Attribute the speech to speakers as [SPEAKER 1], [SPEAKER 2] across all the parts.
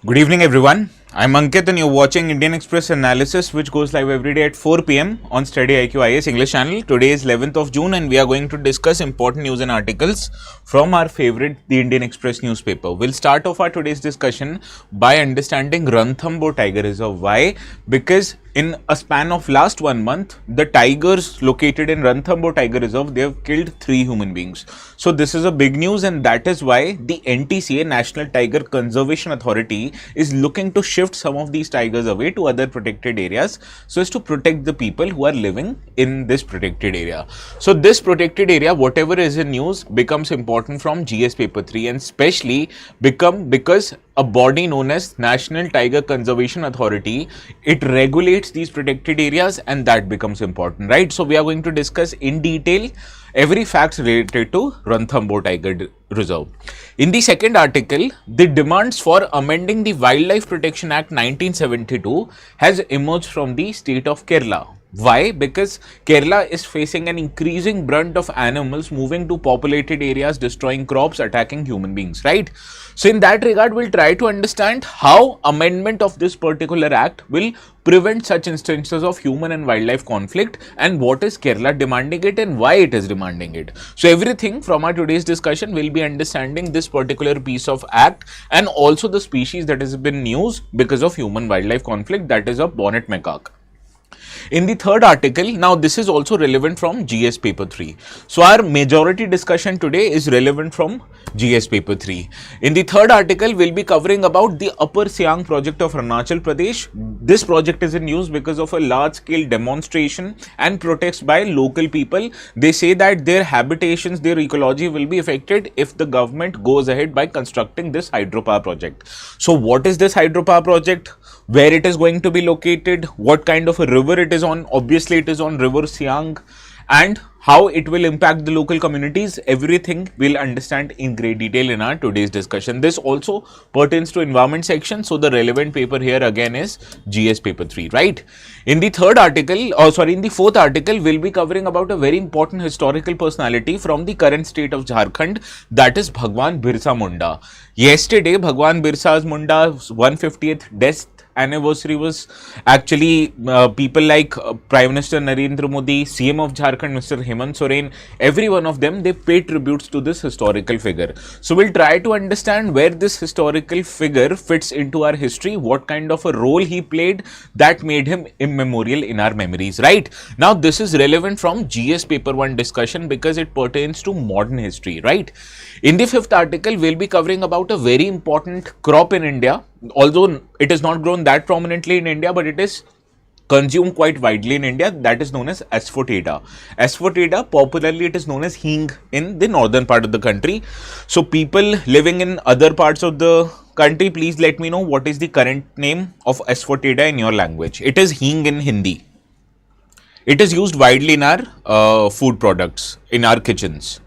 [SPEAKER 1] Good evening, everyone. I'm Ankit and you're watching Indian Express Analysis, which goes live every day at 4 p.m. on StudyIQ IS English channel. Today is 11th of June and we are going to discuss important news and articles from our favorite, the Indian Express newspaper. We'll start off our today's discussion by understanding Ranthambore Tiger Reserve. Why? Because in a span of last 1 month, the tigers located in Ranthambore Tiger Reserve, they have killed 3 human beings. So this is a big news, and that is why the NTCA, National Tiger Conservation Authority, is looking to shift some of these tigers away to other protected areas so as to protect the people who are living in this protected area. So this protected area, whatever is in news, becomes important from GS paper 3, and especially because a body known as National Tiger Conservation Authority, it regulates these protected areas, and that becomes important, right? So we are going to discuss in detail every fact related to Ranthambore Tiger Reserve. In the second article, the demands for amending the Wildlife Protection Act 1972 has emerged from the state of Kerala. Why? Because Kerala is facing an increasing brunt of animals moving to populated areas, destroying crops, attacking human beings, right? So in that regard, we'll try to understand how amendment of this particular act will prevent such instances of human and wildlife conflict, and what is Kerala demanding it and why it is demanding it. So everything from our today's discussion will be understanding this particular piece of act and also the species that has been used because of human wildlife conflict, that is a bonnet macaque. In the third article, now this is also relevant from GS paper 3. So our majority discussion today is relevant from GS paper 3. In the third article, we'll be covering about the Upper Siang project of Arunachal Pradesh. This project is in use because of a large scale demonstration and protest by local people. They say that their habitations, their ecology will be affected if the government goes ahead by constructing this hydropower project. So what is this hydropower project? Where it is going to be located, what kind of a river it is on, obviously it is on river Siang, and how it will impact the local communities, everything we'll understand in great detail in our today's discussion. This also pertains to environment section, so the relevant paper here again is GS paper 3, right? In the third article, in the fourth article, we'll be covering about a very important historical personality from the current state of Jharkhand, that is Bhagwan Birsa Munda. Yesterday, Bhagwan Birsa Munda's 150th death anniversary was actually people like Prime Minister Narendra Modi, CM of Jharkhand, Mr. Hemant Soren, every one of them, they pay tributes to this historical figure. So we'll try to understand where this historical figure fits into our history, what kind of a role he played that made him immemorial in our memories, right? Now this is relevant from GS paper 1 discussion because it pertains to modern history, right? In the fifth article, we'll be covering about a very important crop in India. Although it is not grown that prominently in India, but it is consumed quite widely in India, that is known as asafoetida. Asafoetida, popularly it is known as hing in the northern part of the country. So people living in other parts of the country, please let me know what is the current name of asafoetida in your language. It is hing in Hindi. It is used widely in our food products, in our kitchens.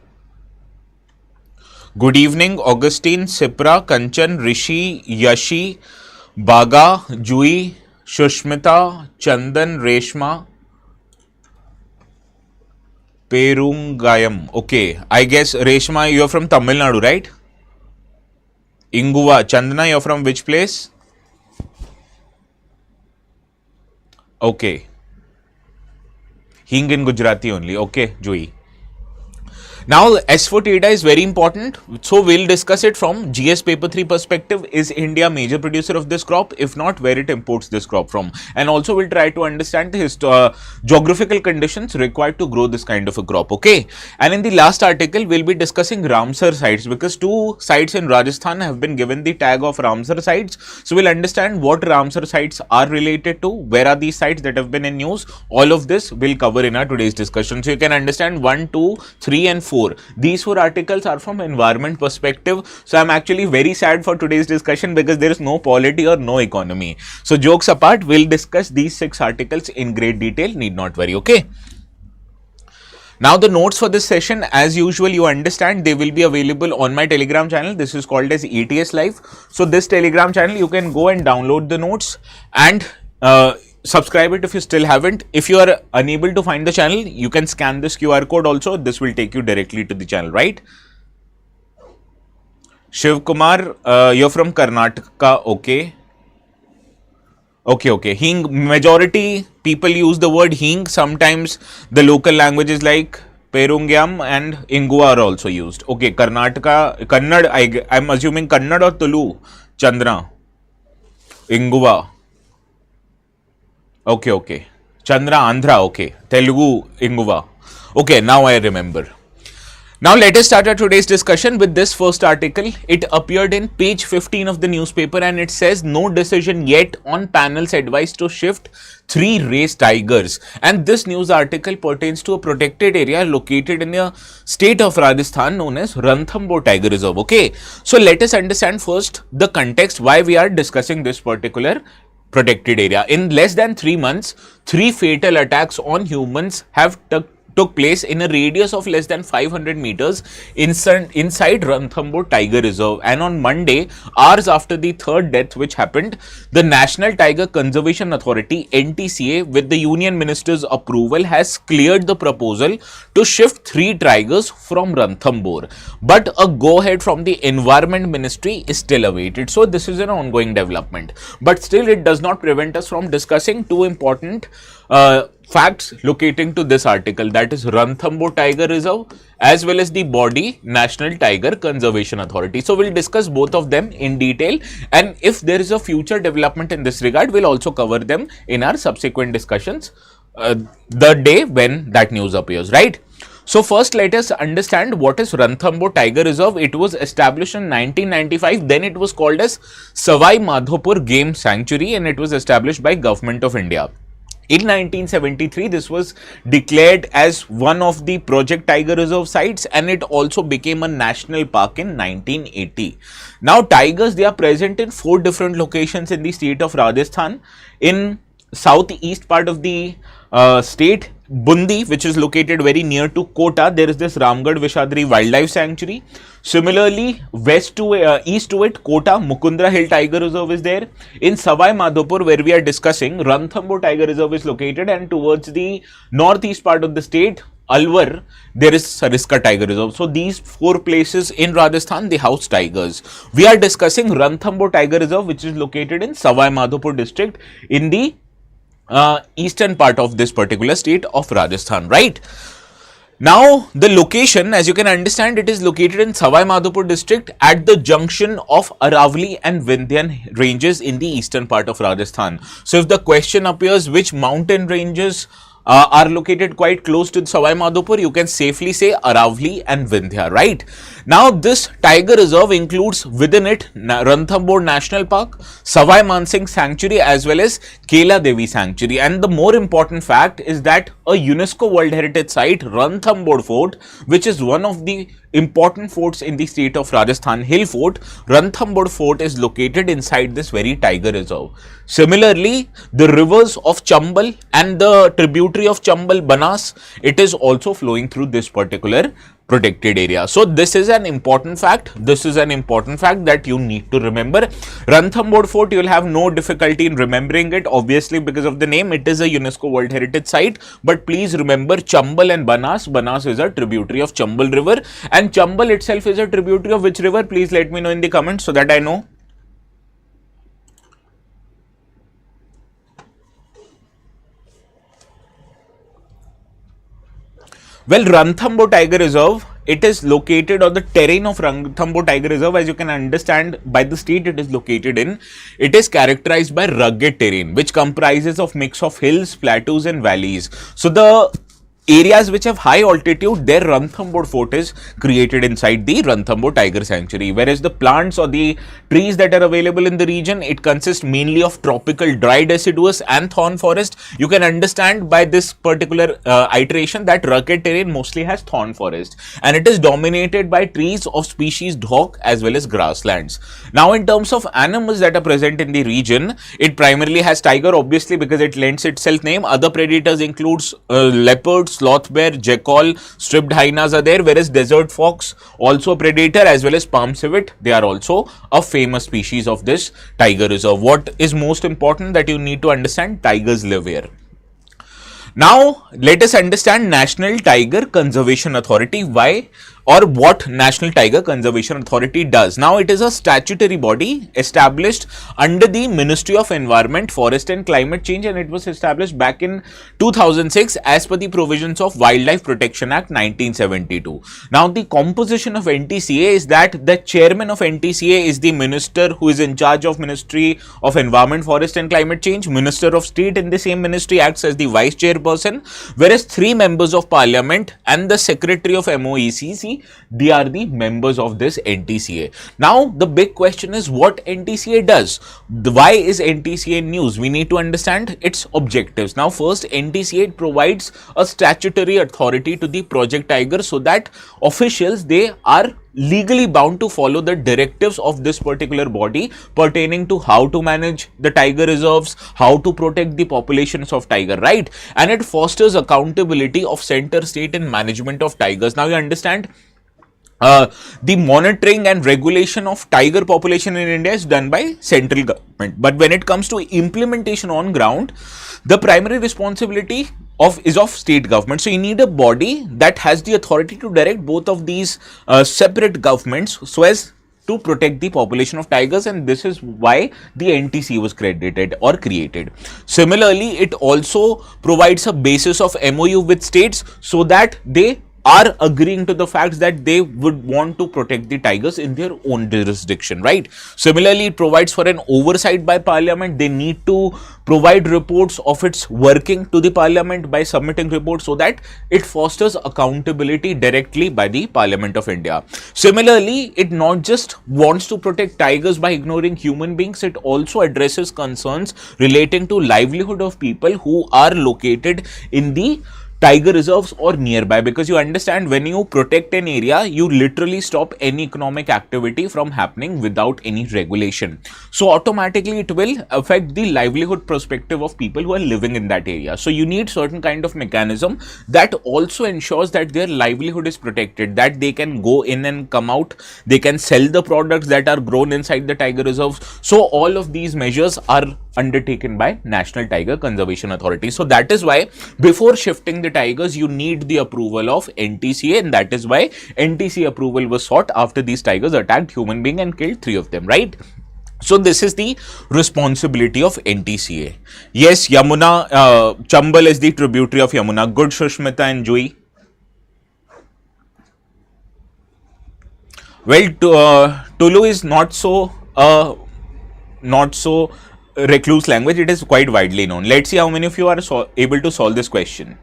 [SPEAKER 1] Good evening, Augustine, Sipra, Kanchan, Rishi, Yashi, Baga, Jui, Shushmita, Chandan, Reshma, Perungayam. Okay, I guess Reshma, you are from Tamil Nadu, right? Inguva. Chandana, you are from which place? Okay. Hing in Gujarati only. Okay, Jui. Now, asafoetida is very important, so we'll discuss it from GS paper 3 perspective. Is India major producer of this crop? If not, where it imports this crop from? And also we'll try to understand the geographical conditions required to grow this kind of a crop, okay? And in the last article, we'll be discussing Ramsar sites because 2 sites in Rajasthan have been given the tag of Ramsar sites. So we'll understand what Ramsar sites are related to, where are these sites that have been in news. All of this we'll cover in our today's discussion. So you can understand 1, 2, 3 and 4. These 4 articles are from environment perspective. So I'm actually very sad for today's discussion because there is no polity or no economy. So jokes apart, we'll discuss these 6 articles in great detail. Need not worry, okay? Now the notes for this session, as usual, you understand they will be available on my Telegram channel. This is called as ETS Live. So this Telegram channel, you can go and download the notes and subscribe it if you still haven't. If you are unable to find the channel, you can scan this QR code also. This will take you directly to the channel, right? Shiv Kumar, you're from Karnataka. Okay. Okay. Hing. Majority people use the word hing. Sometimes the local languages like Perungyam and Ingua are also used. Okay. Karnataka, Kannad. I'm assuming Kannad or Tulu. Chandra. Ingua. Okay. Chandra, Andhra. Okay. Telugu, Ingua. Okay. Now I remember. Now let us start our today's discussion with this first article. It appeared in page 15 of the newspaper and it says no decision yet on panel's advice to shift 3 race tigers. And this news article pertains to a protected area located in the state of Rajasthan known as Ranthambore Tiger Reserve. Okay, so let us understand first the context why we are discussing this particular protected area. In less than 3 months, 3 fatal attacks on humans have took place in a radius of less than 500 meters inside Ranthambore Tiger Reserve. And on Monday, hours after the third death which happened, the National Tiger Conservation Authority (NTCA), with the Union Minister's approval, has cleared the proposal to shift 3 tigers from Ranthambore. But a go-ahead from the Environment Ministry is still awaited. So this is an ongoing development. But still, it does not prevent us from discussing 2 important facts locating to this article, that is Ranthambore Tiger Reserve as well as the body National Tiger Conservation Authority. So we'll discuss both of them in detail, and if there is a future development in this regard, we'll also cover them in our subsequent discussions the day when that news appears, right? So first let us understand what is Ranthambore Tiger Reserve. It was established in 1995, then it was called as Savai Madhopur Game Sanctuary, and it was established by Government of India. In 1973, this was declared as one of the Project Tiger Reserve sites, and it also became a national park in 1980. Now, tigers, they are present in 4 different locations in the state of Rajasthan. In southeast part of the state, Bundi, which is located very near to Kota, there is this Ramgarh Vishadri Wildlife Sanctuary. Similarly, east to it, Kota Mukundra Hill Tiger Reserve is there. In Savai Madhopur, where we are discussing, Ranthambore Tiger Reserve is located, and towards the northeast part of the state, Alwar, there is Sariska Tiger Reserve. So these 4 places in Rajasthan, they house tigers. We are discussing Ranthambore Tiger Reserve, which is located in Savai Madhopur district in the eastern part of this particular state of Rajasthan, right? Now, the location, as you can understand, it is located in Savai Madhopur district at the junction of Aravalli and Vindhyan ranges in the eastern part of Rajasthan. So, if the question appears which mountain ranges are located quite close to Savai Madhopur, you can safely say Aravalli and Vindhya, right? Now, this tiger reserve includes within it Ranthambore National Park, Savai Mansingh Sanctuary as well as Kela Devi Sanctuary. And the more important fact is that a UNESCO World Heritage Site, Ranthambore Fort, which is one of the important forts in the state of Rajasthan, Hill Fort, Ranthambore Fort is located inside this very tiger reserve. Similarly, the rivers of Chambal and the tributary of Chambal, Banas, it is also flowing through this particular protected area. So this is an important fact. This is an important fact that you need to remember. Ranthambore Fort, you will have no difficulty in remembering it, obviously because of the name. It is a UNESCO World Heritage Site. But please remember Chambal and Banas. Banas is a tributary of Chambal River, and Chambal itself is a tributary of which river? Please let me know in the comments so that I know. Well, Ranthambore Tiger Reserve, it is located on the terrain of Ranthambore Tiger Reserve. As you can understand by the state it is located in, it is characterized by rugged terrain which comprises of mix of hills, plateaus and valleys. So the areas which have high altitude, their Ranthambore Fort is created inside the Ranthambore Tiger Sanctuary. Whereas the plants or the trees that are available in the region, it consists mainly of tropical dry deciduous and thorn forest. You can understand by this particular iteration that rugged terrain mostly has thorn forest, and it is dominated by trees of species dhok as well as grasslands. Now, in terms of animals that are present in the region, it primarily has tiger, obviously because it lends itself name. Other predators includes leopards, sloth bear, jackal, striped hyenas are there, whereas desert fox, also a predator, as well as palm civet, they are also a famous species of this tiger reserve. What is most important that you need to understand, tigers live here. Now, let us understand National Tiger Conservation Authority. Why or what National Tiger Conservation Authority does. Now, it is a statutory body established under the Ministry of Environment, Forest and Climate Change, and it was established back in 2006 as per the provisions of Wildlife Protection Act 1972. Now, the composition of NTCA is that the chairman of NTCA is the minister who is in charge of Ministry of Environment, Forest and Climate Change. Minister of State in the same ministry acts as the vice chairperson, whereas 3 members of parliament and the secretary of MOECC, they are the members of this NTCA. Now, the big question is what NTCA does. Why is NTCA news? We need to understand its objectives. Now, first, NTCA provides a statutory authority to the Project Tiger so that officials, they are legally bound to follow the directives of this particular body pertaining to how to manage the tiger reserves, how to protect the populations of tiger, right? And it fosters accountability of center, state in management of tigers. Now, you understand the monitoring and regulation of tiger population in India is done by central government, but when it comes to implementation on ground, the primary responsibility is of state government. So you need a body that has the authority to direct both of these separate governments so as to protect the population of tigers, and this is why the NTC was credited or created. Similarly, it also provides a basis of MOU with states so that they are agreeing to the facts that they would want to protect the tigers in their own jurisdiction, right? Similarly, it provides for an oversight by parliament. They need to provide reports of its working to the parliament by submitting reports so that it fosters accountability directly by the Parliament of India. Similarly, it not just wants to protect tigers by ignoring human beings, it also addresses concerns relating to livelihood of people who are located in the tiger reserves or nearby, because you understand when you protect an area, you literally stop any economic activity from happening without any regulation. So automatically it will affect the livelihood perspective of people who are living in that area. So you need certain kind of mechanism that also ensures that their livelihood is protected, that they can go in and come out, they can sell the products that are grown inside the tiger reserves. So all of these measures are undertaken by National Tiger Conservation Authority. So that is why before shifting the tigers, you need the approval of NTCA, and that is why NTCA approval was sought after these tigers attacked human being and killed 3 of them, right? So this is the responsibility of NTCA. Yes, Yamuna, Chambal is the tributary of Yamuna. Good, Shushmita and Joy. Well, Tulu is not so recluse language. It is quite widely known. Let's see how many of you are able to solve this question.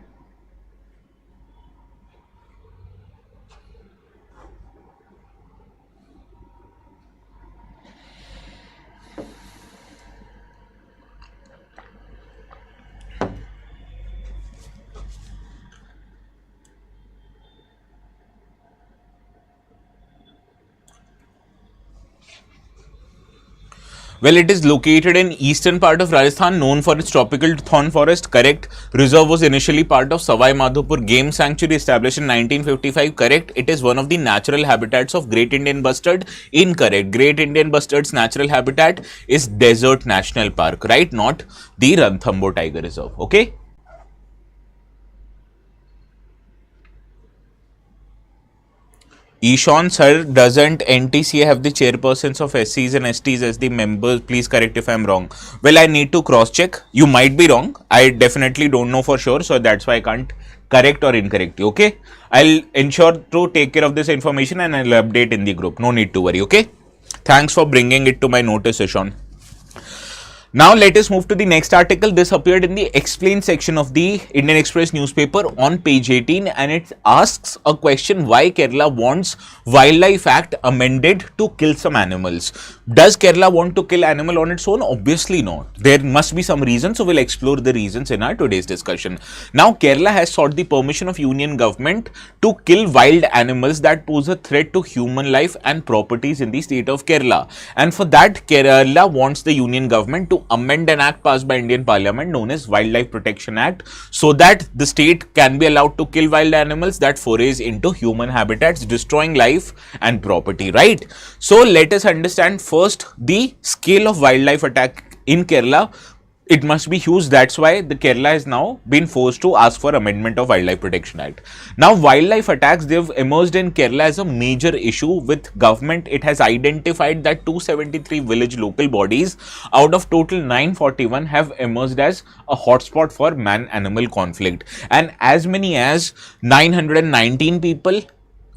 [SPEAKER 1] Well, it is located in eastern part of Rajasthan, known for its tropical thorn forest. Correct. Reserve was initially part of Savai Madhopur Game Sanctuary, established in 1955. Correct. It is one of the natural habitats of Great Indian Bustard. Incorrect. Great Indian Bustard's natural habitat is Desert National Park, right? Not the Ranthambore Tiger Reserve. Okay. Ishan sir, doesn't NTCA have the chairpersons of SCs and STs as the members? Please correct if I am wrong. Well, I need to cross check. You might be wrong. I definitely don't know for sure. So that's why I can't correct or incorrect you. Okay. I'll ensure to take care of this information and I'll update in the group. No need to worry. Okay. Thanks for bringing it to my notice, Ishan. Now let us move to the next article. This appeared in the explain section of the Indian Express newspaper on page 18, and it asks a question: why Kerala wants Wildlife Act amended to kill some animals. Does Kerala want to kill animal on its own? Obviously not. There must be some reason, so we'll explore the reasons in our today's discussion. Now Kerala has sought the permission of Union government to kill wild animals that pose a threat to human life and properties in the state of Kerala, and for that Kerala wants the Union government to amend an act passed by Indian Parliament known as Wildlife Protection Act, so that the state can be allowed to kill wild animals that forays into human habitats, destroying life and property, right? So let us understand first the scale of wildlife attack in Kerala. it must be huge. That's why the Kerala has now been forced to ask for amendment of Wildlife Protection Act. Now, wildlife attacks, they've emerged in Kerala as a major issue with government. It has identified that 273 village local bodies out of total 941 have emerged as a hotspot for man-animal conflict, and as many as 919 people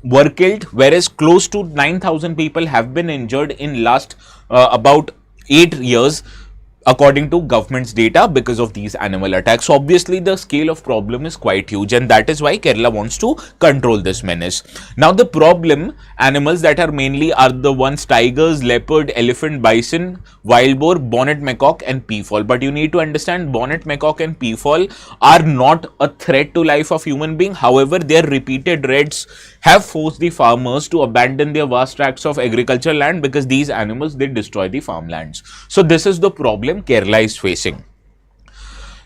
[SPEAKER 1] were killed, whereas close to 9,000 people have been injured in last about 8 years, according to government's data, because of these animal attacks. So obviously the scale of problem is quite huge, and that is why Kerala wants to control this menace. Now the problem animals that are mainly are the ones tigers, leopard, elephant, bison, wild boar, bonnet macaque and peafowl. But you need to understand, bonnet macaque and peafowl are not a threat to life of human being. However, their repeated raids have forced the farmers to abandon their vast tracts of agricultural land, because these animals, they destroy the farmlands. So this is the problem Kerala is facing.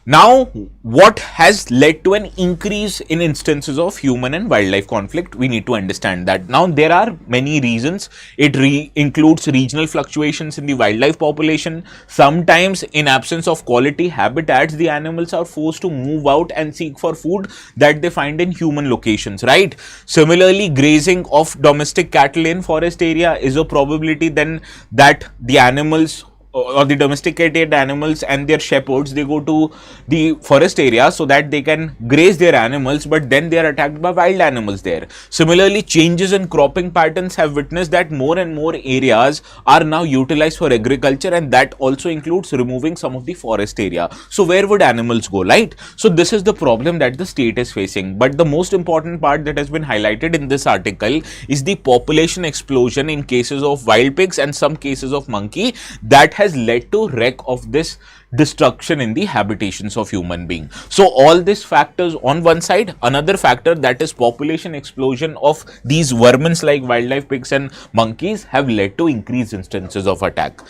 [SPEAKER 1] Now, what has led to an increase in instances of human and wildlife conflict? We need to understand that. Now, there are many reasons. It includes regional fluctuations in the wildlife population. Sometimes, in absence of quality habitats, the animals are forced to move out and seek for food that they find in human locations, right? Similarly, grazing of domestic cattle in forest area is a probability then that the animals or the domesticated animals and their shepherds, they go to the forest area so that they can graze their animals, but then they are attacked by wild animals there. Similarly, changes in cropping patterns have witnessed that more and more areas are now utilized for agriculture, and that also includes removing some of the forest area. So where would animals go, right? So this is the problem that the state is facing. But the most important part that has been highlighted in this article is the population explosion in cases of wild pigs and some cases of monkey that has led to wreck of this destruction in the habitations of human being. So all these factors on one side, another factor, that is population explosion of these vermins like wildlife pigs and monkeys, have led to increased instances of attack.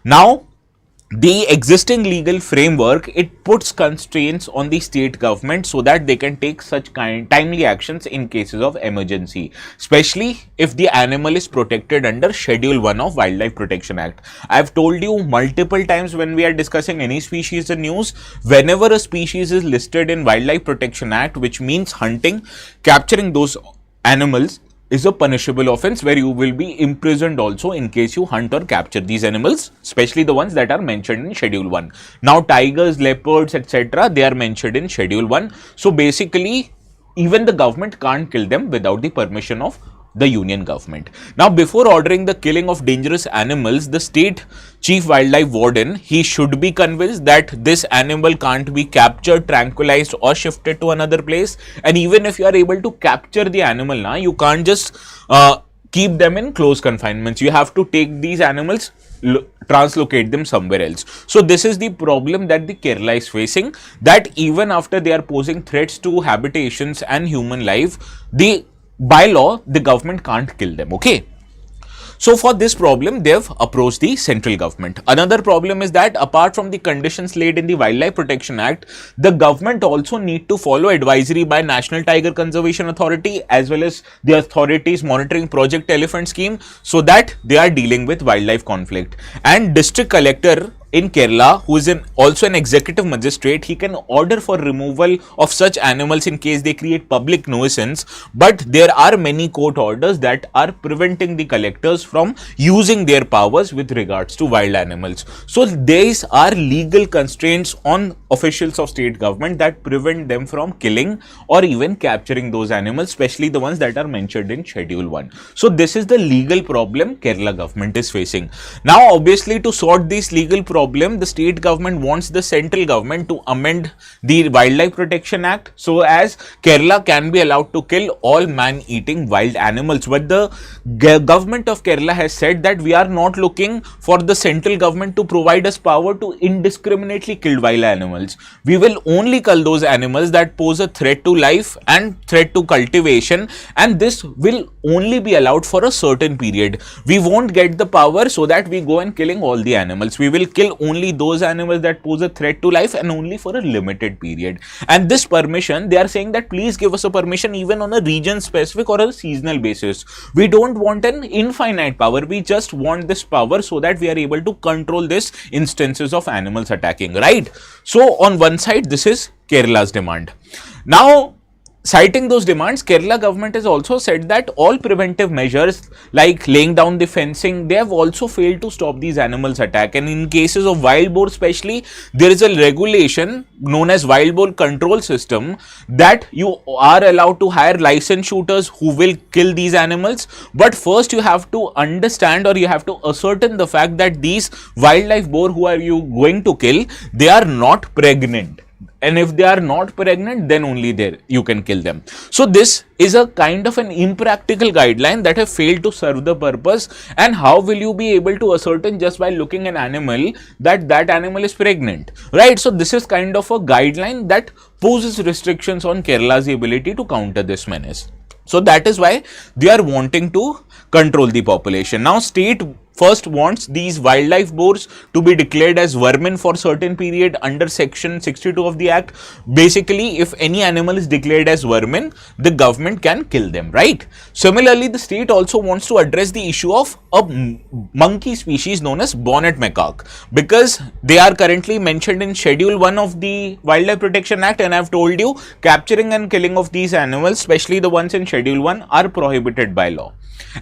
[SPEAKER 1] Now, the existing legal framework, it puts constraints on the state government so that they can take such timely actions in cases of emergency, especially if the animal is protected under Schedule 1 of Wildlife Protection Act. I have told you multiple times when we are discussing any species in news, whenever a species is listed in Wildlife Protection Act, which means hunting, capturing those animals is a punishable offense where you will be imprisoned also in case you hunt or capture these animals, especially the ones that are mentioned in Schedule 1. Now, tigers, leopards, etc., they are mentioned in Schedule 1. So, basically, even the government can't kill them without the permission of the union government. Now, before ordering the killing of dangerous animals, the state chief wildlife warden, he should be convinced that this animal can't be captured, tranquilized or shifted to another place. And even if you are able to capture the animal, now you can't just keep them in close confinements. You have to take these animals, translocate them somewhere else. So this is the problem that the Kerala is facing, that even after they are posing threats to habitations and human life, by law, the government can't kill them, okay? So for this problem, they've approached the central government. Another problem is that apart from the conditions laid in the Wildlife Protection Act, the government also need to follow advisory by National Tiger Conservation Authority as well as the authorities monitoring Project Elephant scheme, so that they are dealing with wildlife conflict. And district collector in Kerala, who is also an executive magistrate, he can order for removal of such animals in case they create public nuisance. But there are many court orders that are preventing the collectors from using their powers with regards to wild animals. So these are legal constraints on officials of state government that prevent them from killing or even capturing those animals, especially the ones that are mentioned in Schedule 1. So this is the legal problem Kerala government is facing. Now, obviously, to sort this legal problem, the state government wants the central government to amend the Wildlife Protection Act so as Kerala can be allowed to kill all man-eating wild animals. But the government of Kerala has said that we are not looking for the central government to provide us power to indiscriminately kill wild animals. We will only kill those animals that pose a threat to life and threat to cultivation, and this will only be allowed for a certain period. We won't get the power so that we go and killing all the animals. We will kill only those animals that pose a threat to life, and only for a limited period. And this permission, they are saying that please give us a permission even on a region specific or a seasonal basis. We don't want an infinite power. We just want this power so that we are able to control this instances of animals attacking, right? So on one side, this is Kerala's demand. Now, citing those demands, Kerala government has also said that all preventive measures like laying down the fencing, they have also failed to stop these animals attack. And in cases of wild boar especially, there is a regulation known as wild boar control system that you are allowed to hire licensed shooters who will kill these animals. But first you have to understand, or you have to ascertain the fact that these wildlife boar who are you going to kill, they are not pregnant. And if they are not pregnant, then only there you can kill them. So this is a kind of an impractical guideline that have failed to serve the purpose. And how will you be able to ascertain just by looking an animal that that animal is pregnant, right? So this is kind of a guideline that poses restrictions on Kerala's ability to counter this menace. So that is why they are wanting to control the population. Now state first wants these wildlife boars to be declared as vermin for certain period under section 62 of the act. Basically, if any animal is declared as vermin, the government can kill them, right? Similarly, the state also wants to address the issue of a monkey species known as bonnet macaque, because they are currently mentioned in Schedule 1 of the Wildlife Protection Act, and I have told you capturing and killing of these animals, especially the ones in Schedule 1, are prohibited by law.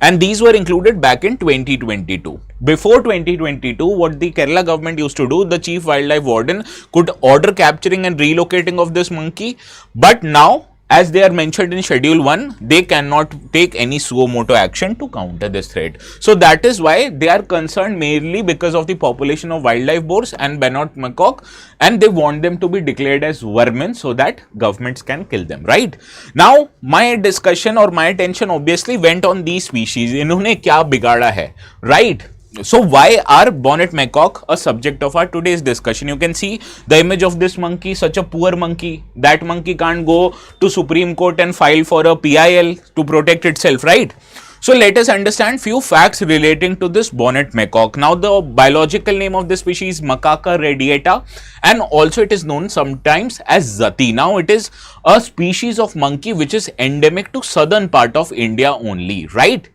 [SPEAKER 1] And these were included back in 2022. Before 2022, what the Kerala government used to do, the chief wildlife warden could order capturing and relocating of this monkey. But now, as they are mentioned in Schedule 1, they cannot take any suo motu action to counter this threat. So that is why they are concerned mainly because of the population of wildlife boars and bonnet macaque, and they want them to be declared as vermin so that governments can kill them, right? Now, my discussion or my attention obviously went on these species. इन्होंने क्या बिगाड़ा है, right? So why are bonnet macaque a subject of our today's discussion? You can see the image of this monkey, such a poor monkey. That monkey can't go to Supreme Court and file for a PIL to protect itself, right? So let us understand few facts relating to this bonnet macaque. Now the biological name of this species is Macaca radiata, and also it is known sometimes as Zati. Now it is a species of monkey which is endemic to southern part of India only, right?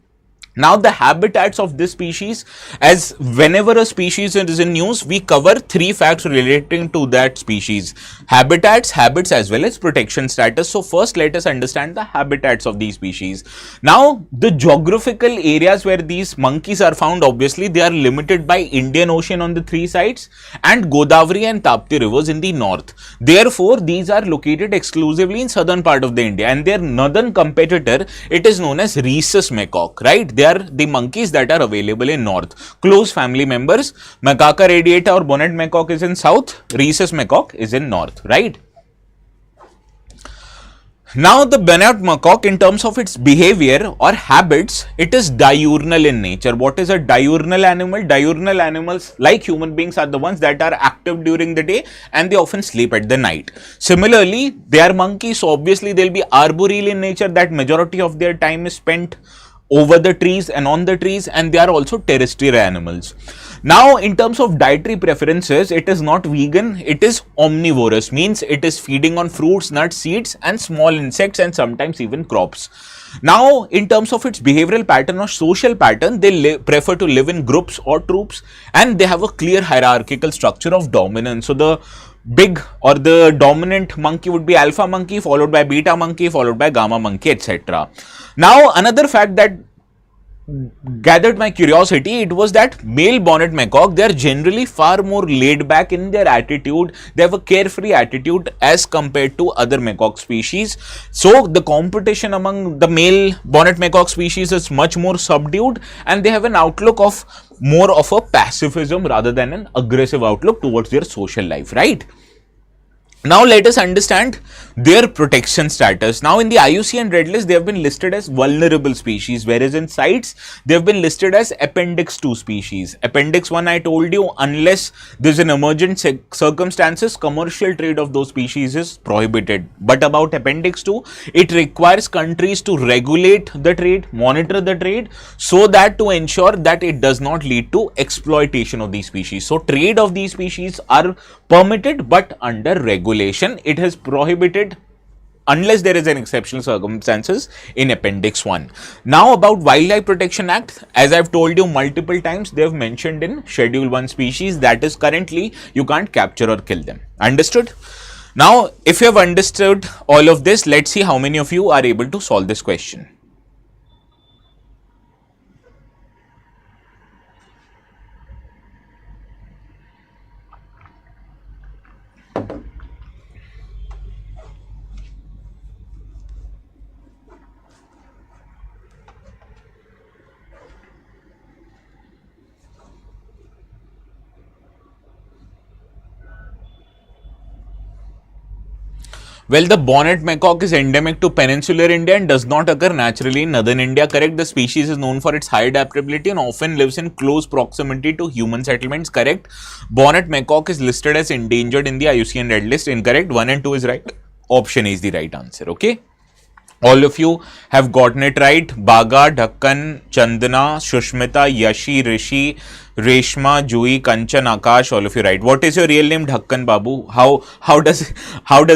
[SPEAKER 1] Now the habitats of this species, as whenever a species is in news, we cover three facts relating to that species: habitats, habits, as well as protection status. So first let us understand the habitats of these species. Now the geographical areas where these monkeys are found, obviously they are limited by Indian Ocean on the three sides and Godavari and Tapti rivers in the north. Therefore these are located exclusively in southern part of the India, and their northern competitor, it is known as rhesus macaque, right? They are the monkeys that are available in north. Close family members. Macaca radiata or bonnet macaque is in south, rhesus macaque is in north, right? Now the bonnet macaque, in terms of its behavior or habits, it is diurnal in nature. What is a diurnal animal? Diurnal animals, like human beings, are the ones that are active during the day and they often sleep at the night. Similarly, they are monkeys, so obviously they will be arboreal in nature, that majority of their time is spent over the trees and on the trees, and they are also terrestrial animals. Now in terms of dietary preferences, it is not vegan, it is omnivorous, means it is feeding on fruits, nuts, seeds and small insects and sometimes even crops. Now in terms of its behavioral pattern or social pattern, they prefer to live in groups or troops, and they have a clear hierarchical structure of dominance. So the big or the dominant monkey would be alpha monkey, followed by beta monkey, followed by gamma monkey, etc. Now another fact that gathered my curiosity, it was that male bonnet macaque, they are generally far more laid back in their attitude. They have a carefree attitude as compared to other macaque species. So the competition among the male bonnet macaque species is much more subdued, and they have an outlook of more of a pacifism rather than an aggressive outlook towards their social life, right? Now let us understand their protection status. Now in the IUCN Red List, they have been listed as vulnerable species, whereas in CITES, they have been listed as Appendix 2 species. Appendix 1, I told you, unless there's an emergent circumstances, commercial trade of those species is prohibited. But about Appendix 2, it requires countries to regulate the trade, monitor the trade, so that to ensure that it does not lead to exploitation of these species. So trade of these species are permitted, but under regulation. It is prohibited unless there is an exceptional circumstances in Appendix 1. Now about Wildlife Protection Act, as I've told you multiple times, they have mentioned in Schedule 1 species, that is currently you can't capture or kill them. Understood? Now, if you have understood all of this, let's see how many of you are able to solve this question. Well, the bonnet macaque is endemic to peninsular India and does not occur naturally in northern India. Correct. The species is known for its high adaptability and often lives in close proximity to human settlements. Correct. Bonnet macaque is listed as endangered in the IUCN Red List. Incorrect. 1 and 2 is right. Option A is the right answer. Okay. All of you have gotten it right. Baga, Dhakkan, Chandana, Shushmita, Yashi, Rishi, Reshma, Jui, Kanchan, Akash, all of you right. What is your real name, Dhakkan Babu? How does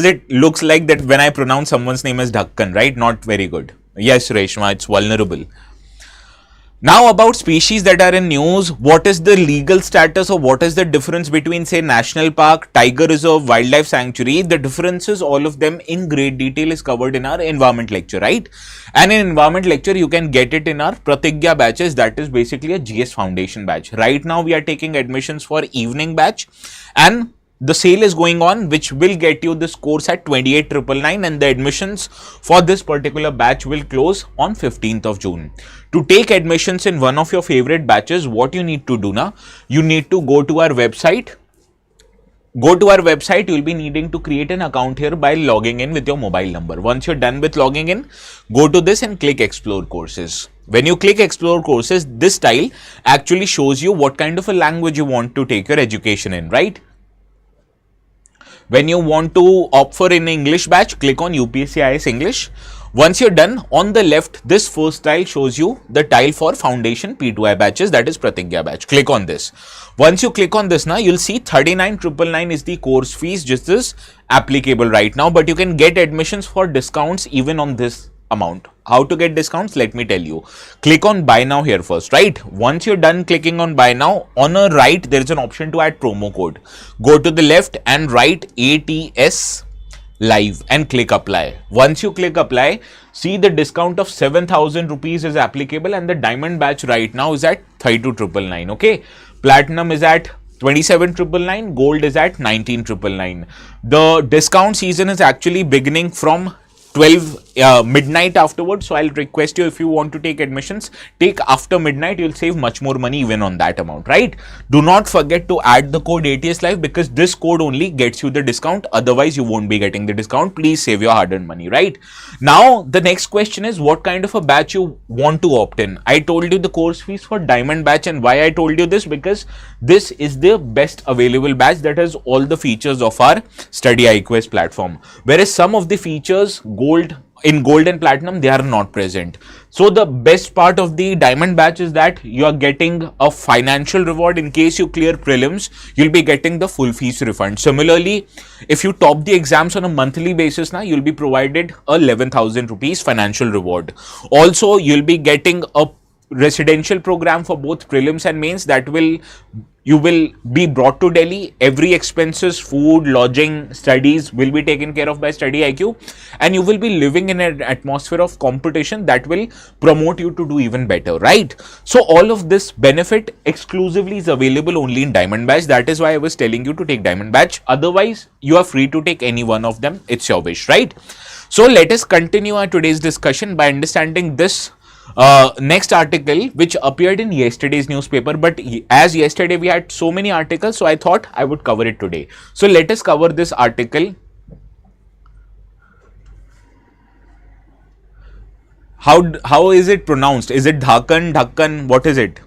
[SPEAKER 1] it looks like that when I pronounce someone's name as Dhakkan, right? Not very good. Yes, Reshma, it's vulnerable. Now about species that are in news, what is the legal status or what is the difference between say national park, tiger reserve, wildlife sanctuary? The differences, all of them in great detail is covered in our environment lecture, right? And in environment lecture, you can get it in our Pratigya batches, that is basically a GS Foundation batch. Right now we are taking admissions for evening batch and the sale is going on, which will get you this course at 28,999 and the admissions for this particular batch will close on 15th of June. To take admissions in one of your favorite batches, what you need to do now, you need to go to our website. You will be needing to create an account here by logging in with your mobile number. Once you're done with logging in, go to this and click Explore Courses. When you click Explore Courses, this tile actually shows you what kind of a language you want to take your education in, right? When you want to opt for an English batch, click on UPSC IS English. Once you're done, on the left, this first tile shows you the tile for Foundation P2I batches, that is Pratigya batch. Click on this. Once you click on this now, you'll see 39,999 is the course fees, just is applicable right now, but you can get admissions for discounts even on this amount. How to get discounts? Let me tell you. Click on buy now here first, right? Once you're done clicking on buy now, on a right, there is an option to add promo code. Go to the left and write ATS live and click apply. Once you click apply, see the discount of 7,000 rupees is applicable and the diamond batch right now is at 32,999. Okay. Platinum is at 27,999. Gold is at 19,999. The discount season is actually beginning from 12 midnight afterwards. So I'll request you, if you want to take admissions, take after midnight. You'll save much more money even on that amount, right? Do not forget to add the code ATS Live because this code only gets you the discount. Otherwise, you won't be getting the discount. Please save your hard-earned money, right? Now, the next question is what kind of a batch you want to opt in. I told you the course fees for diamond batch, and why I told you this, because this is the best available batch that has all the features of our StudyIQ platform. Whereas some of the features, gold and platinum, they are not present. So the best part of the diamond batch is that you are getting a financial reward. In case you clear prelims, you'll be getting the full fees refund. Similarly, if you top the exams on a monthly basis now, you'll be provided a 11,000 rupees financial reward. Also, you'll be getting a residential program for both prelims and mains that you will be brought to Delhi. Every expenses, food, lodging, studies will be taken care of by StudyIQ, and you will be living in an atmosphere of competition that will promote you to do even better, right? So all of this benefit exclusively is available only in diamond batch. That is why I was telling you to take diamond batch. Otherwise, you are free to take any one of them. It's your wish, right? So let us continue our today's discussion by understanding this next article which appeared in yesterday's newspaper, but as yesterday we had so many articles, so I thought I would cover it today. So let us cover this article how is it pronounced? Is it Dhakan, Dhakkan? What is it?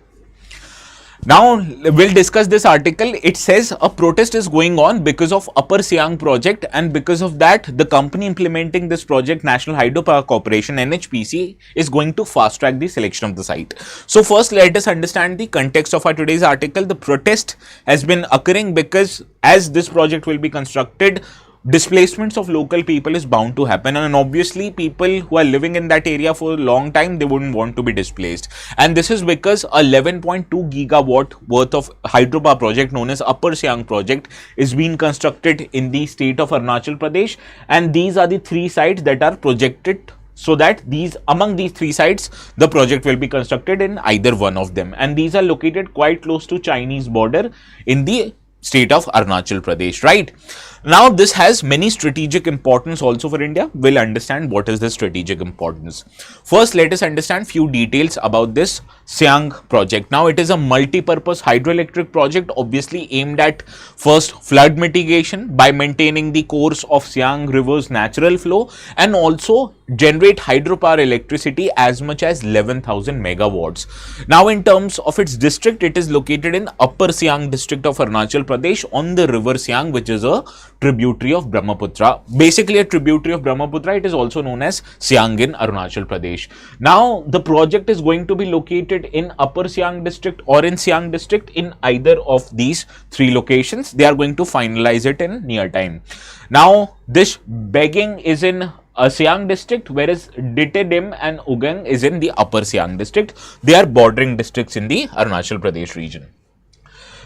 [SPEAKER 1] Now we'll discuss this article. It says a protest is going on because of Upper Siang project, and because of that the company implementing this project, National Hydropower Corporation NHPC, is going to fast track the selection of the site. So first let us understand the context of our today's article. The protest has been occurring because as this project will be constructed, displacements of local people is bound to happen, and obviously people who are living in that area for a long time, they wouldn't want to be displaced. And this is because a 11.2 gigawatt worth of hydropower project known as Upper Siang project is being constructed in the state of Arunachal Pradesh, and these are the three sites that are projected, so that among these three sites the project will be constructed in either one of them, and these are located quite close to Chinese border in the state of Arunachal Pradesh, right? Now this has many strategic importance also for India. We'll understand what is the strategic importance. First, let us understand few details about this Siang project. Now it is a multi-purpose hydroelectric project, obviously aimed at first flood mitigation by maintaining the course of Siang river's natural flow, and also generate hydropower electricity as much as 11,000 megawatts. Now in terms of its district, it is located in Upper Siang district of Arunachal Pradesh on the river Siang, which is a tributary of Brahmaputra. Basically a tributary of Brahmaputra. It is also known as Siang in Arunachal Pradesh. Now the project is going to be located in Upper Siang district or in Siang district. In either of these three locations, they are going to finalize it in near time. Now this begging is in Siang district, whereas Ditedim and Ugang is in the Upper Siang district. They are bordering districts in the Arunachal Pradesh region.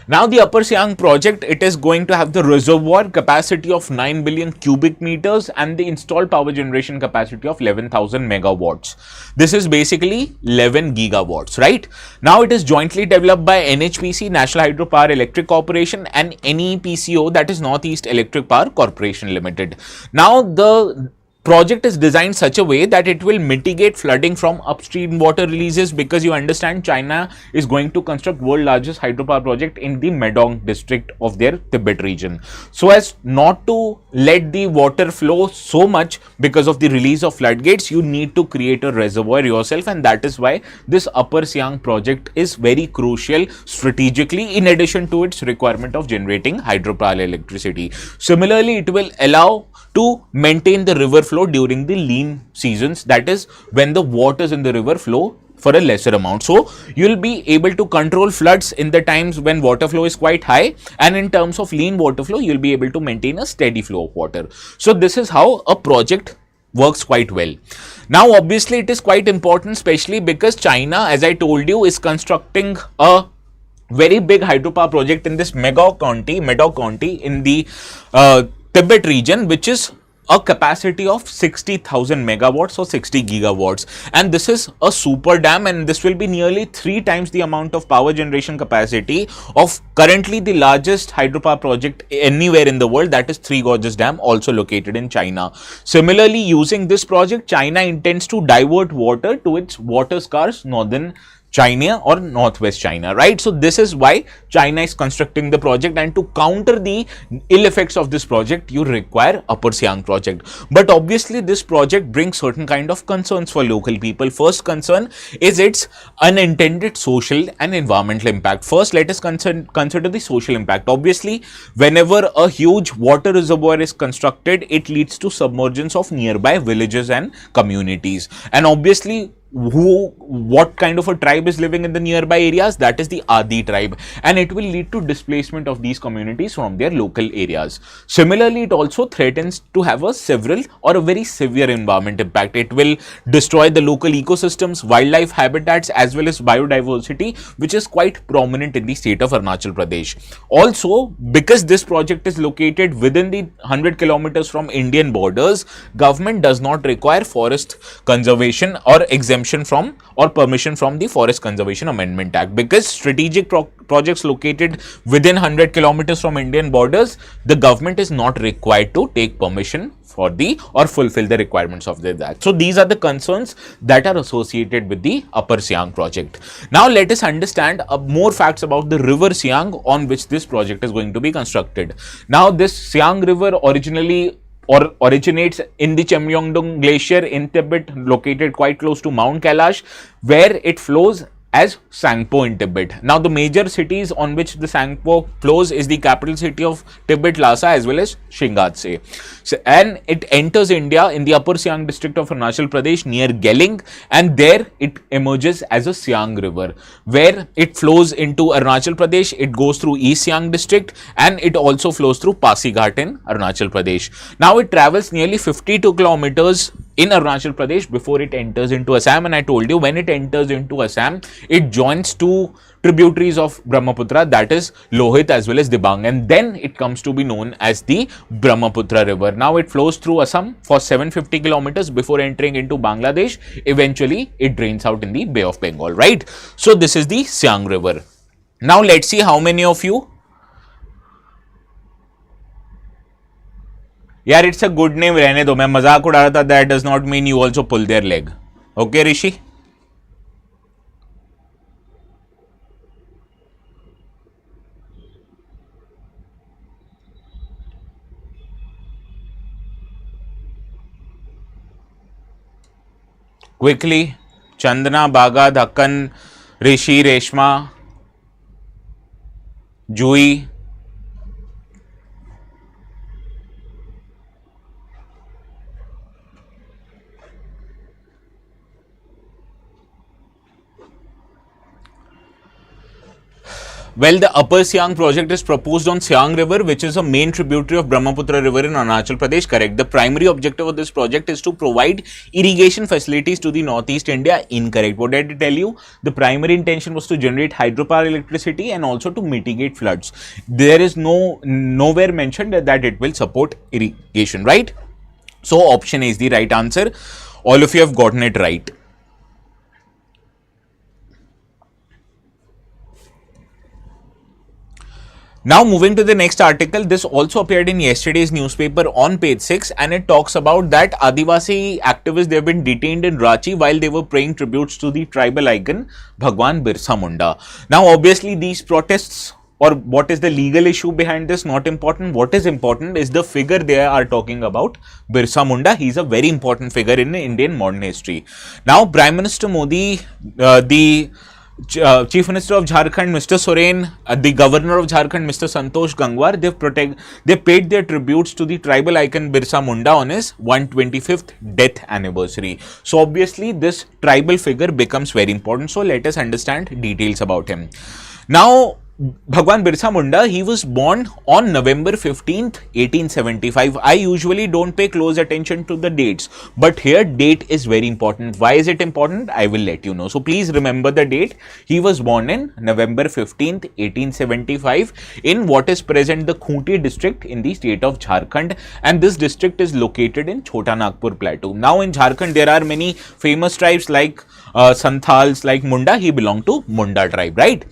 [SPEAKER 1] Now the Upper Siang project, it is going to have the reservoir capacity of 9 billion cubic meters and the installed power generation capacity of 11,000 megawatts. This is basically 11 gigawatts, right? Now it is jointly developed by NHPC, National Hydropower Electric Corporation, and NEPCO, that is Northeast Electric Power Corporation Limited. Now the project is designed such a way that it will mitigate flooding from upstream water releases, because you understand China is going to construct world largest hydropower project in the Medong district of their Tibet region, so as not to let the water flow so much because of the release of floodgates. You need to create a reservoir yourself, and that is why this Upper Siang project is very crucial strategically, in addition to its requirement of generating hydropower electricity. Similarly, it will allow to maintain the river flow during the lean seasons, that is when the waters in the river flow for a lesser amount. So you will be able to control floods in the times when water flow is quite high, and in terms of lean water flow, you will be able to maintain a steady flow of water. So this is how a project works quite well. Now obviously it is quite important, especially because China, as I told you, is constructing a very big hydropower project in this Medong County in the Tibet region, which is a capacity of 60,000 megawatts or 60 gigawatts, and this is a super dam, and this will be nearly 3 times the amount of power generation capacity of currently the largest hydropower project anywhere in the world, that is Three Gorges Dam, also located in China. Similarly, using this project, China intends to divert water to its water scarce northern China or northwest China, right? So this is why China is constructing the project, and to counter the ill effects of this project, you require Upper Siang project. But obviously this project brings certain kind of concerns for local people. First concern is its unintended social and environmental impact. First, let us consider the social impact. Obviously, whenever a huge water reservoir is constructed, it leads to submergence of nearby villages and communities, and obviously what kind of a tribe is living in the nearby areas? That is the Adi tribe, and it will lead to displacement of these communities from their local areas. Similarly, it also threatens to have a several or a very severe environment impact. It will destroy the local ecosystems, wildlife habitats, as well as biodiversity, which is quite prominent in the state of Arunachal Pradesh. Also, because this project is located within the 100 kilometers from Indian borders, government does not require forest conservation or exemption from or permission from the Forest Conservation Amendment Act, because strategic projects located within 100 kilometers from Indian borders, the government is not required to take permission for the or fulfill the requirements of the act. So these are the concerns that are associated with the Upper Siang project. Now let us understand more facts about the river Siang on which this project is going to be constructed. Now this Siang river originally or originates in the Chemyongdong Glacier in Tibet, located quite close to Mount Kailash, where it flows as Sangpo in Tibet. Now, the major cities on which the Sangpo flows is the capital city of Tibet, Lhasa, as well as Shingatse. So, and it enters India in the upper Siang district of Arunachal Pradesh near Geling, and there it emerges as a Siang river, where it flows into Arunachal Pradesh. It goes through East Siang district, and it also flows through Pasighat in Arunachal Pradesh. Now, it travels nearly 52 kilometers in Arunachal Pradesh before it enters into Assam, and I told you when it enters into Assam, it joins two tributaries of Brahmaputra, that is Lohit as well as Dibang, and then it comes to be known as the Brahmaputra river. Now it flows through Assam for 750 kilometers before entering into Bangladesh. Eventually it drains out in the Bay of Bengal, right? So this is the Siang river. Now let's see how many of you. यार it's a good name, रहने दो, मैं मजाक उड़ा रहा था. That does not mean you also pull their leg. Okay Rishi. Quickly, Chandana, Baga, धक्कन, ऋषि, Reshma, Jui. Well, the Upper Siang project is proposed on Siang River, which is a main tributary of Brahmaputra River in Arunachal Pradesh, correct. The primary objective of this project is to provide irrigation facilities to the northeast India, incorrect. What did I tell you? The primary intention was to generate hydropower electricity and also to mitigate floods. There is nowhere mentioned that it will support irrigation, right? So option A is the right answer. All of you have gotten it right. Now moving to the next article, this also appeared in yesterday's newspaper on page 6, and it talks about that Adivasi activists, they have been detained in Ranchi while they were paying tributes to the tribal icon Bhagwan Birsa Munda. Now obviously these protests, or what is the legal issue behind this, not important. What is important is the figure they are talking about, Birsa Munda. He is a very important figure in Indian modern history. Now Prime Minister Modi, the Chief Minister of Jharkhand, Mr. Soren, the Governor of Jharkhand, Mr. Santosh Gangwar, they paid their tributes to the tribal icon Birsa Munda on his 125th death anniversary. So obviously this tribal figure becomes very important. So let us understand details about him. Now, Bhagwan Birsa Munda, he was born on November 15th, 1875. I usually don't pay close attention to the dates, but here date is very important. Why is it important? I will let you know. So please remember the date. He was born in November 15th, 1875 in what is present the Khunti district in the state of Jharkhand, and this district is located in Chota Nagpur plateau. Now in Jharkhand there are many famous tribes like Santhals, like Munda. He belonged to Munda tribe, right?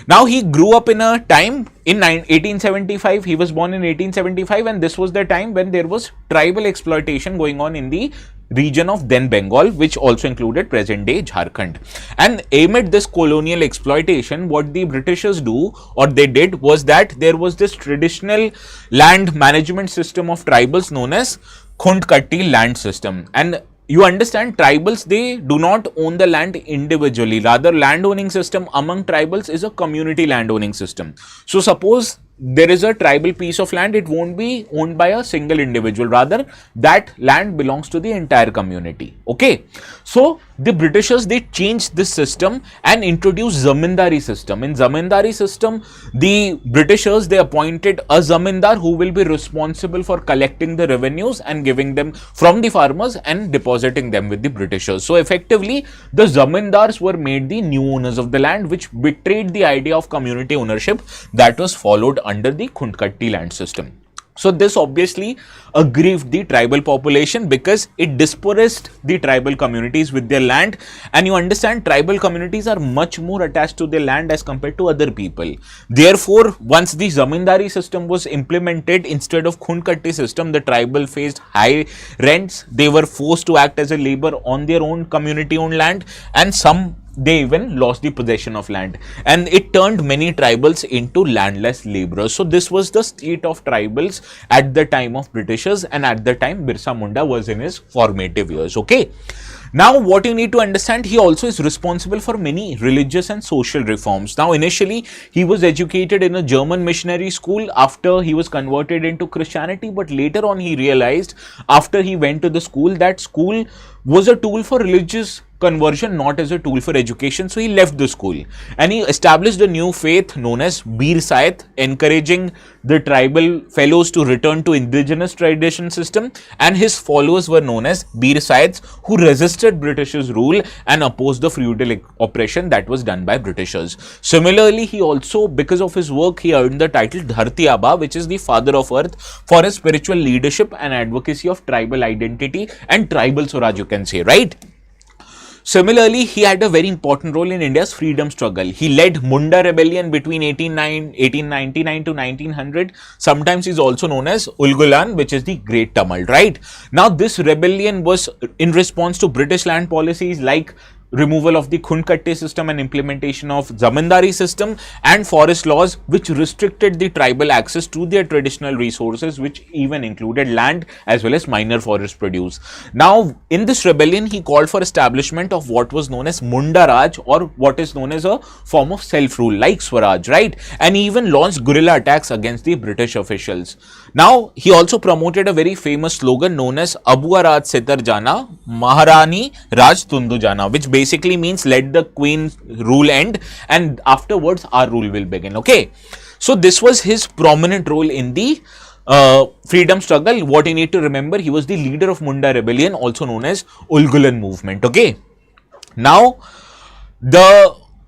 [SPEAKER 1] Now he grew up in a time in 1875. He was born in 1875, and this was the time when there was tribal exploitation going on in the region of then Bengal, which also included present day Jharkhand. And amid this colonial exploitation, what the Britishers do, or they did, was that there was this traditional land management system of tribals known as Khund-Katti land system. And you understand, tribals, they do not own the land individually. Rather, land owning system among tribals is a community land owning system. So suppose there is a tribal piece of land, it won't be owned by a single individual. Rather, that land belongs to the entire community. Okay. So the Britishers, they changed this system and introduced zamindari system. In zamindari system, the Britishers, they appointed a zamindar who will be responsible for collecting the revenues and giving them from the farmers and depositing them with the Britishers. So effectively, the zamindars were made the new owners of the land, which betrayed the idea of community ownership that was followed under the Khund-Katti land system. So this obviously aggrieved the tribal population because it dispossessed the tribal communities with their land. And you understand, tribal communities are much more attached to their land as compared to other people. Therefore, once the zamindari system was implemented instead of Khund-Katti system, the tribal faced high rents. They were forced to act as a labor on their own community owned land, and some they even lost the possession of land, and it turned many tribals into landless laborers. So this was the state of tribals at the time of Britishers, and at the time Birsa Munda was in his formative years. Okay. Now, what you need to understand, he also is responsible for many religious and social reforms. Now, initially, he was educated in a German missionary school after he was converted into Christianity, but later on he realized after he went to the school that school was a tool for religious conversion, not as a tool for education. So he left the school and he established a new faith known as Birsa, encouraging the tribal fellows to return to indigenous tradition system, and his followers were known as Birsaites, who resisted Britishers' rule and opposed the feudal oppression that was done by Britishers. Similarly, he also, because of his work, he earned the title Dharti Aba, which is the father of earth, for his spiritual leadership and advocacy of tribal identity and tribal Swaraj, you can say, right? Similarly, he had a very important role in India's freedom struggle. He led Munda rebellion between 1899 to 1900. Sometimes he's also known as Ulgulan, which is the Great Tumult, right? Now, this rebellion was in response to British land policies like removal of the Khund Katte system and implementation of Zamindari system and forest laws, which restricted the tribal access to their traditional resources, which even included land as well as minor forest produce. Now, in this rebellion, he called for establishment of what was known as Munda Raj, or what is known as a form of self-rule like Swaraj, right? And he even launched guerrilla attacks against the British officials. Now, he also promoted a very famous slogan known as Abua Raj Sitar Jana, Maharani Raj Tundu Jana, which basically means let the queen's rule end and afterwards our rule will begin. Okay. So this was his prominent role in the freedom struggle. What you need to remember, he was the leader of Munda rebellion, also known as Ulgulan movement. Okay. Now,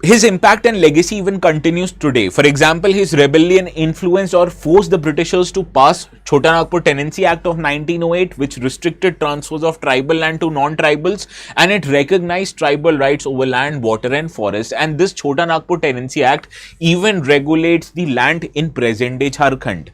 [SPEAKER 1] his impact and legacy even continues today. For example, his rebellion influenced or forced the Britishers to pass Chota Nagpur Tenancy Act of 1908, which restricted transfers of tribal land to non-tribals, and it recognized tribal rights over land, water and forest. And this Chota Nagpur Tenancy Act even regulates the land in present-day Jharkhand.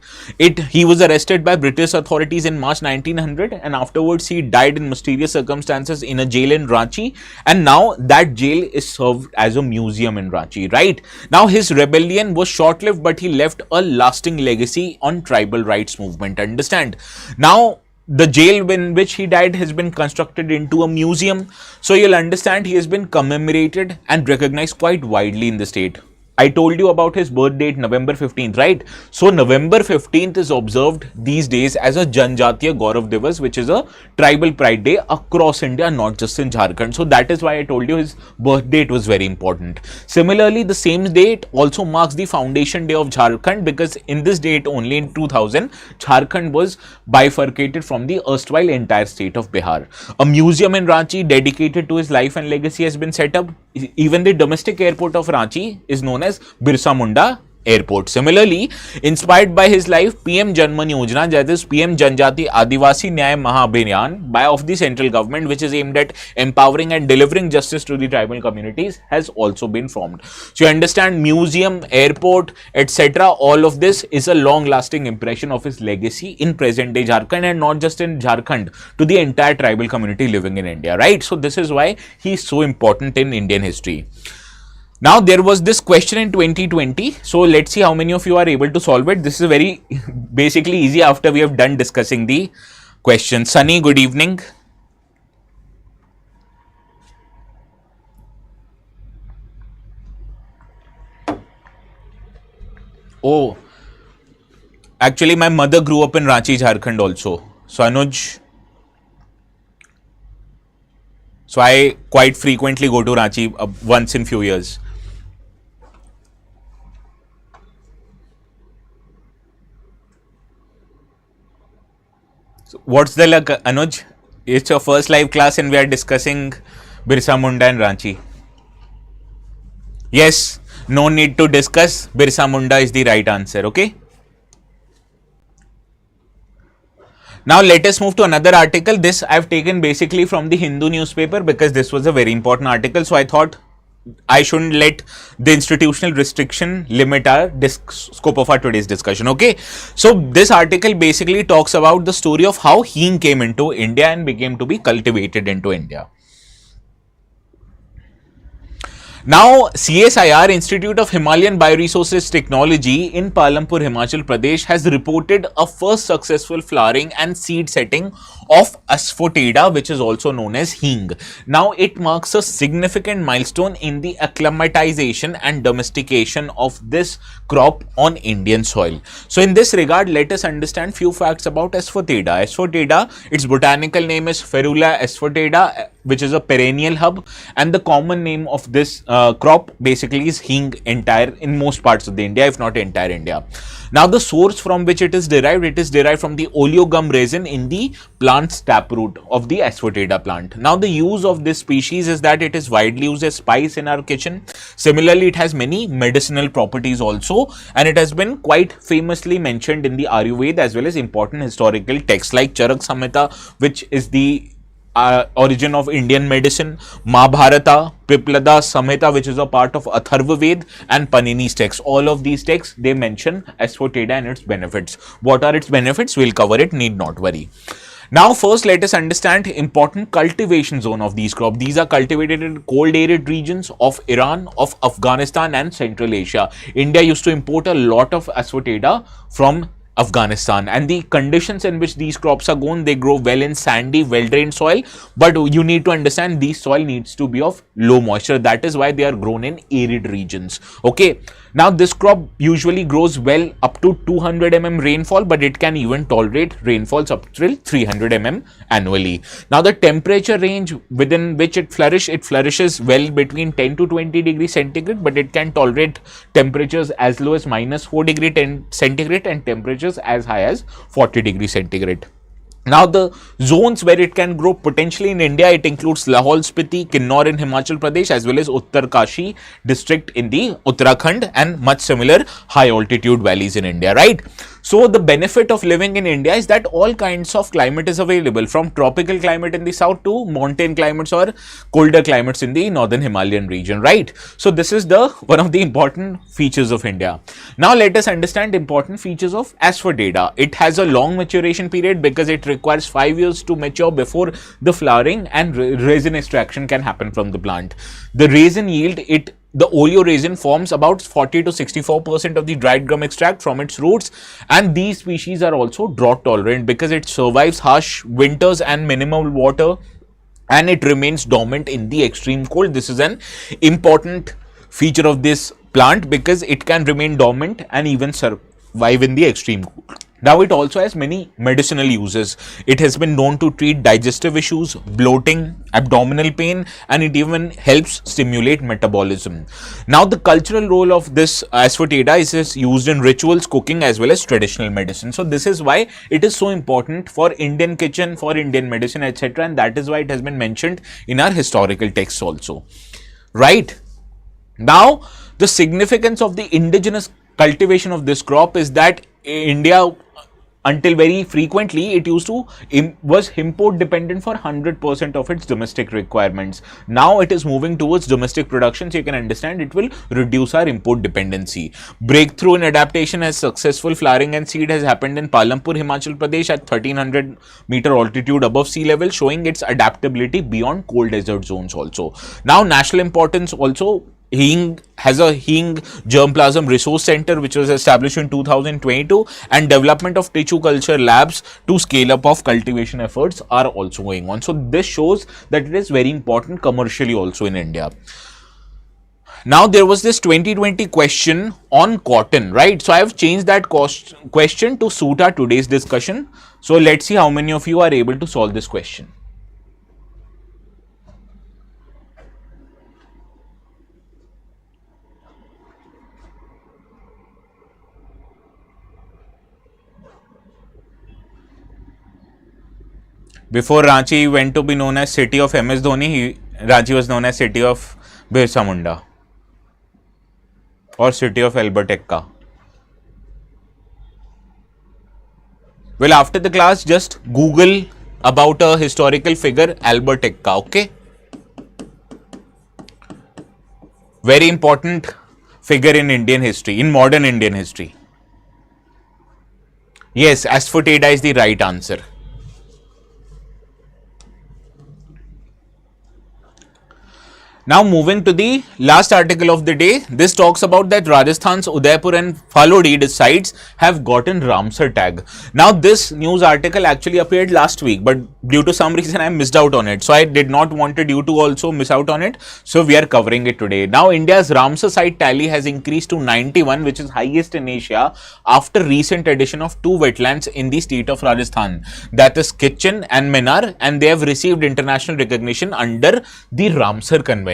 [SPEAKER 1] He was arrested by British authorities in March 1900, and afterwards he died in mysterious circumstances in a jail in Ranchi, and now that jail is served as a museum in Ranchi, right? Now, his rebellion was short-lived, but he left a lasting legacy on tribal rights movement. Understand? Now, the jail in which he died has been constructed into a museum. So, you'll understand he has been commemorated and recognized quite widely in the state. I told you about his birth date, November 15th, right? So, November 15th is observed these days as a Janjatiya Gaurav Divas, which is a tribal pride day across India, not just in Jharkhand. So, that is why I told you his birth date was very important. Similarly, the same date also marks the foundation day of Jharkhand, because in this date only in 2000, Jharkhand was bifurcated from the erstwhile entire state of Bihar. A museum in Ranchi dedicated to his life and legacy has been set up. Even the domestic airport of Ranchi is known as Birsa Munda Airport. Similarly, inspired by his life, PM Janman Yojana, that is PM Janjati Adivasi Nyay Mahabhinyan of the central government, which is aimed at empowering and delivering justice to the tribal communities, has also been formed. So, you understand, museum, airport, etc. All of this is a long-lasting impression of his legacy in present-day Jharkhand, and not just in Jharkhand, to the entire tribal community living in India, right? So, this is why he is so important in Indian history. Now, there was this question in 2020. So, let's see how many of you are able to solve it. This is very basically easy after we have done discussing the question. Sunny, good evening. Oh, actually, my mother grew up in Ranchi, Jharkhand also. So, Anuj. So, I quite frequently go to Ranchi once in few years. So what's the luck, Anuj? It's your first live class and we are discussing Birsa Munda and Ranchi. Yes, no need to discuss. Birsa Munda is the right answer, okay? Now, let us move to another article. This I have taken basically from the Hindu newspaper because this was a very important article. So, I thought I shouldn't let the institutional restriction limit our scope of our today's discussion. Okay. So, this article basically talks about the story of how hing came into India and became to be cultivated into India. Now, CSIR, Institute of Himalayan Bioresources Technology in Palampur, Himachal Pradesh, has reported a first successful flowering and seed setting of asafoetida, which is also known as hing. Now, it marks a significant milestone in the acclimatization and domestication of this crop on Indian soil. So, in this regard, let us understand few facts about asafoetida. Asafoetida, its botanical name is Ferula asafoetida, which is a perennial hub, and the common name of this crop basically is hing entire in most parts of the India, if not entire India. Now, the source from which it is derived from the oleogum resin in the plant's taproot of the asafoetida plant. Now, the use of this species is that it is widely used as spice in our kitchen. Similarly, it has many medicinal properties also, and it has been quite famously mentioned in the Ayurveda as well as important historical texts like Charak Samhita, which is the origin of Indian medicine, Mahabharata, Piplada Samhita, which is a part of Atharva Ved, and Panini's text. All of these texts, they mention asafoetida and its benefits. What are its benefits? We'll cover it, need not worry. Now, first, let us understand important cultivation zone of these crops. These are cultivated in cold arid regions of Iran, of Afghanistan and Central Asia. India used to import a lot of asafoetida from Afghanistan, and the conditions in which these crops are grown, they grow well in sandy, well-drained soil, but you need to understand these soil needs to be of low moisture. That is why they are grown in arid regions. Okay. Now, this crop usually grows well up to 200 mm rainfall, but it can even tolerate rainfalls up till 300 mm annually. Now, the temperature range within which it flourishes well between 10 to 20 degrees centigrade, but it can tolerate temperatures as low as -4 degrees centigrade and temperatures as high as 40 degrees centigrade. Now, the zones where it can grow potentially in India, it includes Lahaul Spiti, Kinnaur in Himachal Pradesh, as well as Uttarkashi district in the Uttarakhand, and much similar high altitude valleys in India, right? So, the benefit of living in India is that all kinds of climate is available, from tropical climate in the south to mountain climates or colder climates in the northern Himalayan region, right? So, this is the one of the important features of India. Now, let us understand important features of asafoetida. It has a long maturation period because it requires 5 years to mature before the flowering and resin extraction can happen from the plant. The resin yield, the oleoresin forms about 40 to 64% of the dried gum extract from its roots, and these species are also drought tolerant because it survives harsh winters and minimal water, and it remains dormant in the extreme cold. This is an important feature of this plant because it can remain dormant and even survive in the extreme cold. Now, it also has many medicinal uses. It has been known to treat digestive issues, bloating, abdominal pain, and it even helps stimulate metabolism. Now, the cultural role of this asafoetida is used in rituals, cooking, as well as traditional medicine. So, this is why it is so important for Indian kitchen, for Indian medicine, etc. And that is why it has been mentioned in our historical texts also. Right? Now, the significance of the indigenous cultivation of this crop is that India, until very frequently, it was import dependent for 100% of its domestic requirements. Now it is moving towards domestic production, so you can understand it will reduce our import dependency. Breakthrough in adaptation as successful flowering and seed has happened in Palampur, Himachal Pradesh at 1300 meter altitude above sea level, showing its adaptability beyond cold desert zones also. Now, national importance also. Hing has a Hing Germplasm Resource Center, which was established in 2022, and development of tissue culture labs to scale up of cultivation efforts are also going on. So, this shows that it is very important commercially also in India. Now, there was this 2020 question on cotton, right? So, I have changed that question to suit our today's discussion. So, let's see how many of you are able to solve this question. Before Ranchi went to be known as city of MS Dhoni, Ranchi was known as city of Birsa Munda or city of Albert Ekka. Well, after the class, just Google about a historical figure, Albert Ekka, okay? Very important figure in Indian history, in modern Indian history. Yes, asafoetida is the right answer. Now moving to the last article of the day, this talks about that Rajasthan's Udaipur and Phalodi sites have gotten Ramsar tag. Now this news article actually appeared last week, but due to some reason I missed out on it. So I did not wanted you to also miss out on it. So we are covering it today. Now India's Ramsar site tally has increased to 91, which is highest in Asia after recent addition of 2 wetlands in the state of Rajasthan. That is Kitchen and Menar, and they have received international recognition under the Ramsar Convention.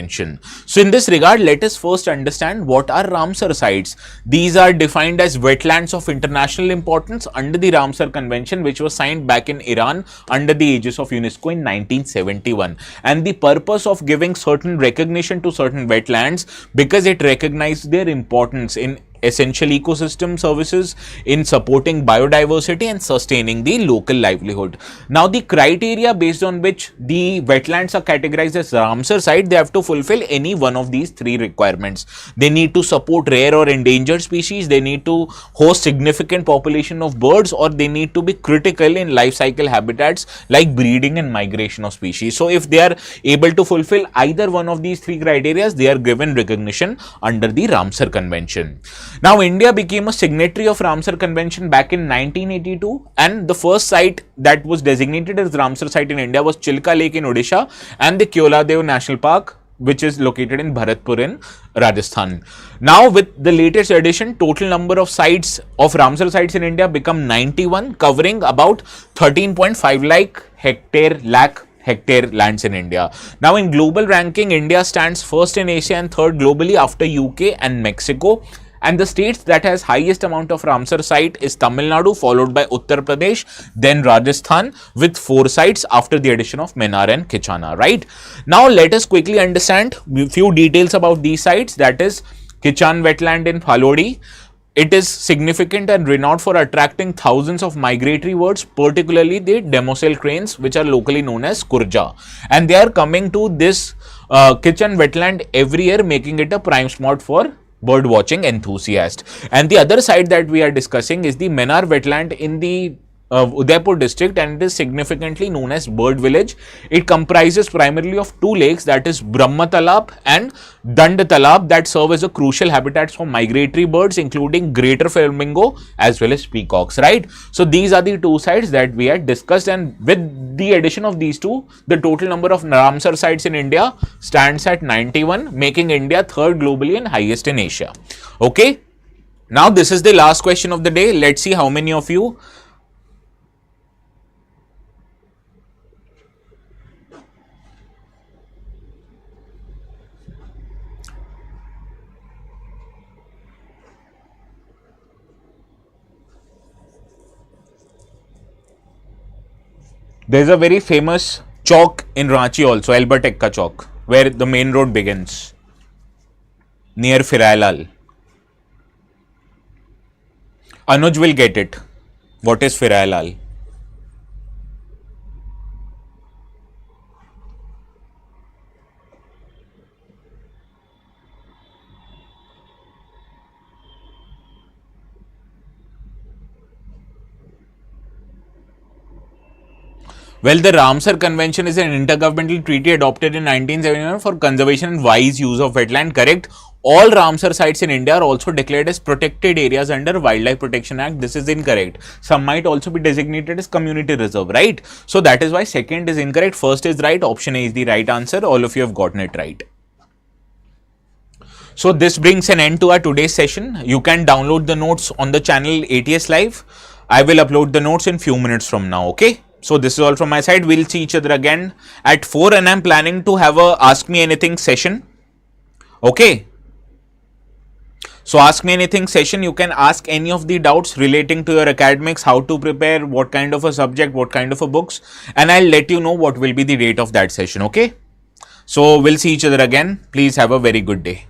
[SPEAKER 1] So in this regard, let us first understand what are Ramsar sites. These are defined as wetlands of international importance under the Ramsar Convention, which was signed back in Iran under the aegis of UNESCO in 1971. And the purpose of giving certain recognition to certain wetlands, because it recognized their importance in essential ecosystem services, in supporting biodiversity and sustaining the local livelihood. Now the criteria based on which the wetlands are categorized as Ramsar site, they have to fulfill any one of these 3 requirements. They need to support rare or endangered species, they need to host significant population of birds, or they need to be critical in life cycle habitats like breeding and migration of species. So if they are able to fulfill either one of these 3 criteria, they are given recognition under the Ramsar Convention. Now, India became a signatory of Ramsar Convention back in 1982, and the first site that was designated as Ramsar site in India was Chilka Lake in Odisha and the Keoladev National Park, which is located in Bharatpur in Rajasthan. Now, with the latest addition, total number of sites of Ramsar sites in India become 91, covering about 13.5 lakh hectare lands in India. Now, in global ranking, India stands first in Asia and third globally after UK and Mexico. And the states that has highest amount of Ramsar site is Tamil Nadu, followed by Uttar Pradesh, then Rajasthan with 4 sites after the addition of Menar and Kichana, right? Now let us quickly understand few details about these sites. That is Kichan wetland in Phalodi. It is significant and renowned for attracting thousands of migratory birds, particularly the demoiselle cranes, which are locally known as kurja. And they are coming to this Kichan wetland every year, making it a prime spot for bird watching enthusiast. And the other site that we are discussing is the Menar wetland in the Udaipur district, and it is significantly known as Bird Village. It comprises primarily of 2 lakes, that is Brahma Talab and Dand Talab, that serve as a crucial habitats for migratory birds, including greater flamingo as well as peacocks, right? So these are the 2 sites that we had discussed, and with the addition of these 2, the total number of Ramsar sites in India stands at 91, making India third globally and highest in Asia. Okay, now this is the last question of the day. Let's see how many of you There's a very famous chalk in Ranchi also, Albert Ekka Chalk, where the main road begins, near Firailal. Anuj will get it. What is Firailal? Well, the Ramsar Convention is an intergovernmental treaty adopted in 1971 for conservation and wise use of wetland, correct? All Ramsar sites in India are also declared as protected areas under Wildlife Protection Act. This is incorrect. Some might also be designated as community reserve, right? So that is why second is incorrect, first is right, option A is the right answer. All of you have gotten it right. So this brings an end to our today's session. You can download the notes on the channel ATS Live. I will upload the notes in few minutes from now, okay? So this is all from my side. We'll see each other again at 4, and I'm planning to have a Ask Me Anything session. Okay. So Ask Me Anything session, you can ask any of the doubts relating to your academics, how to prepare, what kind of a subject, what kind of a books, and I'll let you know what will be the date of that session, okay? So we'll see each other again. Please have a very good day.